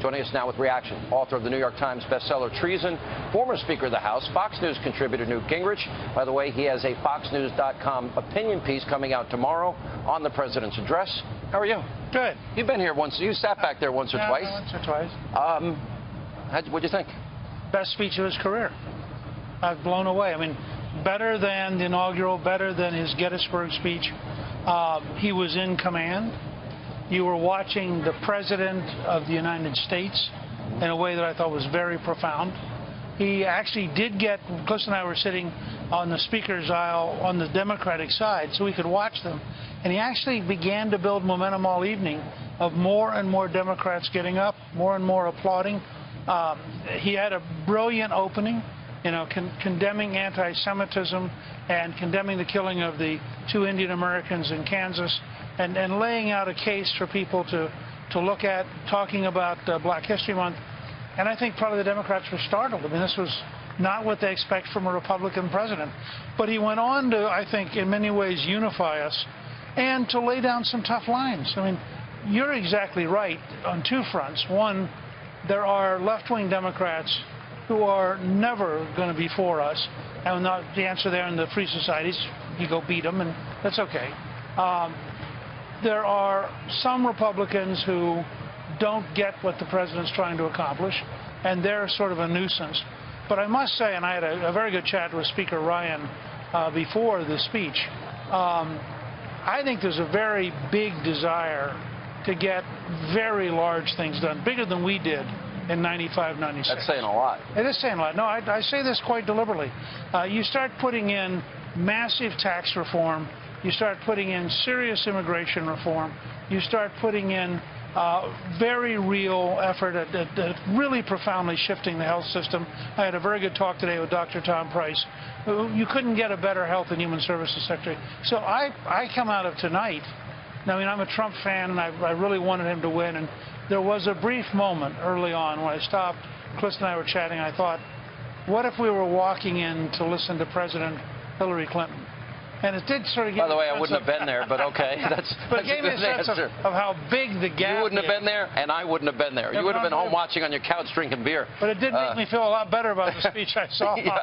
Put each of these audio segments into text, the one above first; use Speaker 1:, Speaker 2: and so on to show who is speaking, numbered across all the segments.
Speaker 1: Joining us now with reaction, author of the New York Times bestseller Treason, former Speaker of the House, Fox News contributor Newt Gingrich. By the way, he has a FoxNews.com opinion piece coming out tomorrow on the president's address. How are you?
Speaker 2: Good.
Speaker 1: You've been here once. You sat back there once or twice.
Speaker 2: Once or twice.
Speaker 1: What'd you think?
Speaker 2: Best speech of his career. I've blown away. I mean, better than the inaugural, better than his Gettysburg speech. He was in command. You were watching the President of the United States in a way that I thought was very profound. He actually did get, Cliff and I were sitting on the Speaker's aisle on the Democratic side so we could watch them. And he actually began to build momentum all evening of more and more Democrats getting up, more and more applauding. He had a brilliant opening, you know, condemning anti-Semitism and condemning the killing of the 2 Indian Americans in Kansas, and laying out a case for people to look at, talking about Black History Month. And I think probably the Democrats were startled. I mean, this was not what they expect from a Republican president. But he went on to, I think, in many ways unify us and to lay down some tough lines. I mean, you're exactly right on 2 fronts. One, there are left-wing Democrats who are never going to be for us. And not the answer there in the free societies, you go beat them, and that's okay. There are some Republicans who don't get what the president's trying to accomplish, and they're sort of a nuisance. But I must say, and I had a very good chat with Speaker Ryan before the speech, I think there's a very big desire to get very large things done, bigger than we did in 95, 96.
Speaker 1: That's saying a lot.
Speaker 2: It is saying a lot. No, I say this quite deliberately. You start putting in massive tax reform. You start putting in serious immigration reform. You start putting in very real effort at really profoundly shifting the health system. I had a very good talk today with Dr. Tom Price. You couldn't get a better Health and Human Services Secretary. So I come out of tonight. I mean, I'm a Trump fan, and I really wanted him to win. And there was a brief moment early on when I stopped. Cliff and I were chatting. I thought, what if we were walking in to listen to President Hillary Clinton? And it did sort of give
Speaker 1: By the way, I wouldn't have been there, but okay.
Speaker 2: But it gave me a sense of how big the gap is.
Speaker 1: You wouldn't have been there, and I wouldn't have been there. You would have been home watching on your couch drinking beer.
Speaker 2: But it did make me feel a lot better about the speech I saw.
Speaker 1: Yeah,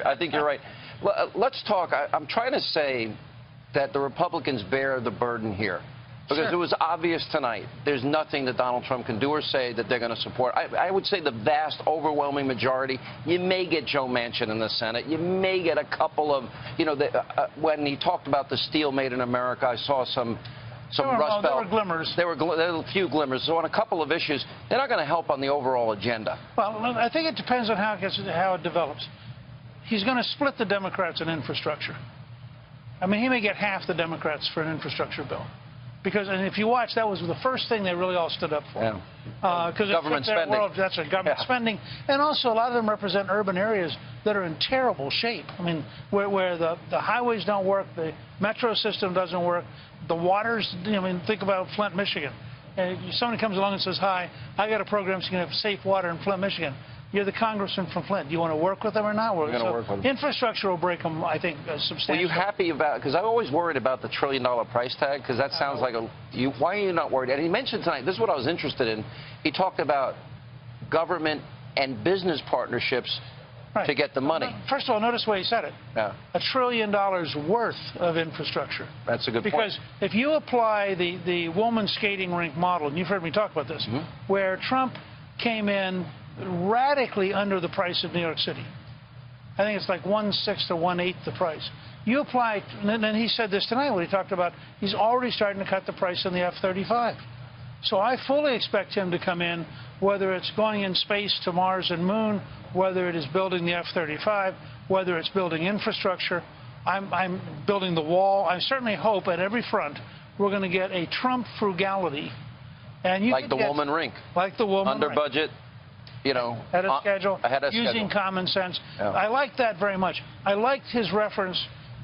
Speaker 1: I think you're right. Let's talk. I'm trying to say that the Republicans bear the burden here. Because it was obvious tonight, there's nothing that Donald Trump can do or say that they're going to support. I would say the vast, overwhelming majority. You may get Joe Manchin in the Senate. You may get a couple of, you know, when he talked about the steel made in America, I saw some Rust Belt.
Speaker 2: There were glimmers.
Speaker 1: There were a few glimmers. So on a couple of issues, they're not going to help on the overall agenda.
Speaker 2: Well, I think it depends on how it develops. He's going to split the Democrats in infrastructure. I mean, he may get half the Democrats for an infrastructure bill. Because, and if you watch, that was the first thing they really all stood up for.
Speaker 1: Yeah.
Speaker 2: Government spending. That's right, government spending. And also, a lot of them represent urban areas that are in terrible shape. I mean, where the highways don't work, the metro system doesn't work, the waters, I mean, think about Flint, Michigan. And somebody comes along and says, hi, I got a program so you can have safe water in Flint, Michigan. You're the congressman from Flint. Do you want to work with them or not?
Speaker 1: We're going to work with them.
Speaker 2: Infrastructure will break them, I think, substantially.
Speaker 1: Were you happy about, because I'm always worried about the $1 trillion price tag, because that sounds like why are you not worried? And he mentioned tonight, this is what I was interested in, he talked about government and business partnerships to get the money.
Speaker 2: First of all, notice the way he said it.
Speaker 1: Yeah.
Speaker 2: $1 trillion worth of infrastructure.
Speaker 1: That's a good point.
Speaker 2: Because if you apply the women's skating rink model, and you've heard me talk about this, where Trump came in radically under the price of New York City. I think it's like 1/6 or 1/8 the price. You apply, and then he said this tonight when he talked about he's already starting to cut the price on the F-35. So I fully expect him to come in, whether it's going in space to Mars and Moon, whether it is building the F-35, whether it's building infrastructure. I'm building the wall. I certainly hope at every front we're going to get a Trump frugality. And you
Speaker 1: like the woman rink.
Speaker 2: Like the woman
Speaker 1: under
Speaker 2: rink.
Speaker 1: Budget. You know,
Speaker 2: ahead of schedule,
Speaker 1: using
Speaker 2: common sense.
Speaker 1: Yeah.
Speaker 2: I liked that very much. I liked his reference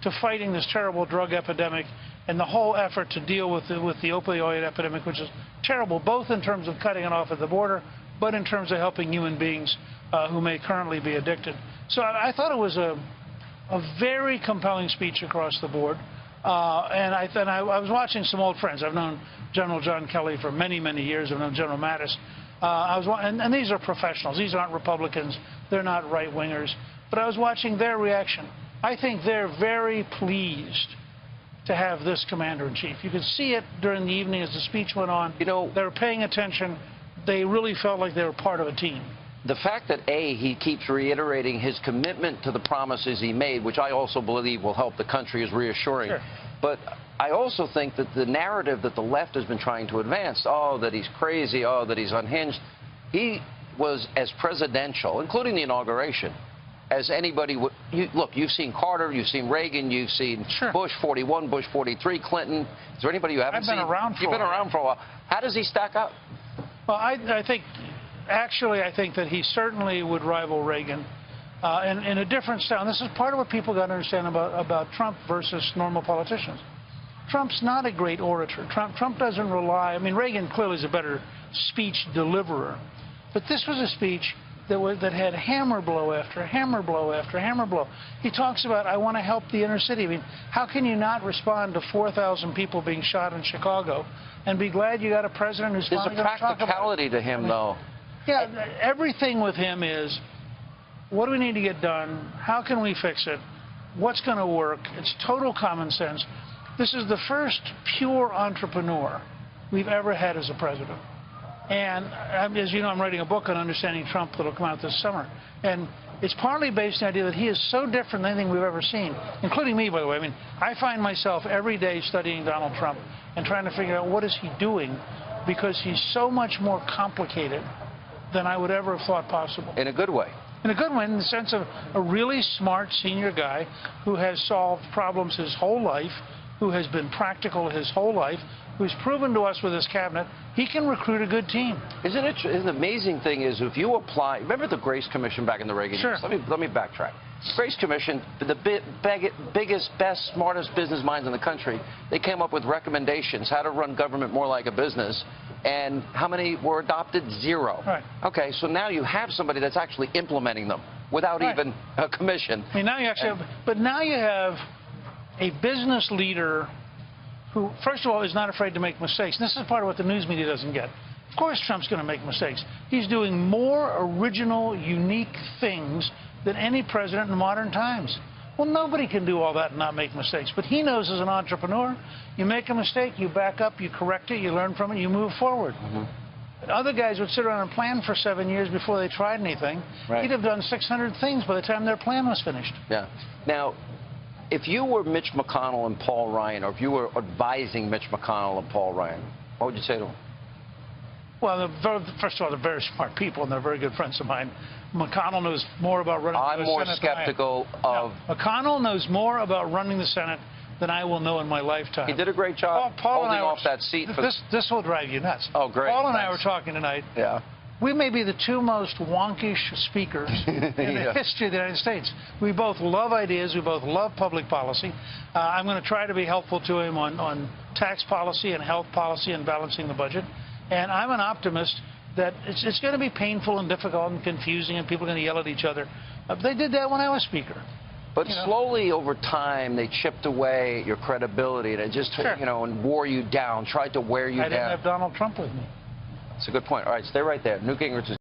Speaker 2: to fighting this terrible drug epidemic and the whole effort to deal with the opioid epidemic, which is terrible, both in terms of cutting it off at the border, but in terms of helping human beings who may currently be addicted. So I thought it was a very compelling speech across the board. And I was watching some old friends. I've known General John Kelly for many, many years. I've known General Mattis. And these are professionals. These aren't Republicans. They're not right-wingers. But I was watching their reaction. I think they're very pleased to have this commander-in-chief. You could see it during the evening as the speech went on. You know, they were paying attention. They really felt like they were part of a team.
Speaker 1: The fact that, A, he keeps reiterating his commitment to the promises he made, which I also believe will help the country, is reassuring.
Speaker 2: Sure.
Speaker 1: But I also think that the narrative that the left has been trying to advance, oh, that he's crazy, oh, that he's unhinged, he was as presidential, including the inauguration, as anybody would. Look, you've seen Carter, you've seen Reagan, you've seen Bush 41, Bush 43, Clinton. Is there anybody you haven't seen?
Speaker 2: I've been around for
Speaker 1: You've been around for a while. How does he stack up?
Speaker 2: Well, I think, actually, I think that he certainly would rival Reagan in a different style. And this is part of what people got to understand about Trump versus normal politicians. Trump's not a great orator. Trump doesn't rely. I mean, Reagan clearly is a better speech deliverer. But this was a speech that had hammer blow after hammer blow after hammer blow. He talks about, I want to help the inner city. I mean, how can you not respond to 4,000 people being shot in Chicago and be glad you got a president who's
Speaker 1: finally going to talk about it? There's a practicality to him, though.
Speaker 2: Yeah, everything with him is, what do we need to get done? How can we fix it? What's going to work? It's total common sense. This is the first pure entrepreneur we've ever had as a president. And as you know, I'm writing a book on understanding Trump that will come out this summer. And it's partly based on the idea that he is so different than anything we've ever seen, including me, by the way. I mean, I find myself every day studying Donald Trump and trying to figure out what is he doing, because he's so much more complicated than I would ever have thought possible.
Speaker 1: In a good way.
Speaker 2: In a good way, in the sense of a really smart senior guy who has solved problems his whole life, who has been practical his whole life, who's proven to us with his cabinet he can recruit a good team.
Speaker 1: Isn't it? The amazing thing is, if you apply, remember the Grace Commission back in the Reagan years? Let me backtrack. Grace Commission, the biggest, best, smartest business minds in the country, they came up with recommendations how to run government more like a business. And how many were adopted? 0.
Speaker 2: Right.
Speaker 1: Okay, so now you have somebody that's actually implementing them without even a commission.
Speaker 2: I mean, now you actually have, but now you have a business leader who, first of all, is not afraid to make mistakes. And this is part of what the news media doesn't get. Of course Trump's going to make mistakes. He's doing more original, unique things than any president in modern times. Well, nobody can do all that and not make mistakes. But he knows, as an entrepreneur, you make a mistake, you back up, you correct it, you learn from it, you move forward. Other guys would sit around and plan for 7 years before they tried anything. He'd have done 600 things by the time their plan was finished. Yeah. Now, if you were Mitch McConnell and Paul Ryan, or if you were advising Mitch McConnell and Paul Ryan, what would you say to them? Well, first of all, they're very smart people, and they're very good friends of mine. McConnell knows more about running the Senate. I'm more skeptical of... No, McConnell knows more about running the Senate than I will know in my lifetime. He did a great job holding off that seat. This will drive you nuts. Oh, great. Paul and I were talking tonight. Yeah. We may be the two most wonkish speakers in the history of the United States. We both love ideas. We both love public policy. I'm going to try to be helpful to him on tax policy and health policy and balancing the budget. And I'm an optimist that it's going to be painful and difficult and confusing, and people are going to yell at each other. They did that when I was Speaker. But slowly over time, they chipped away at your credibility, and it just, and wore you down, tried to wear you down. I didn't have Donald Trump with me. That's a good point. All right, stay right there. Newt Gingrich is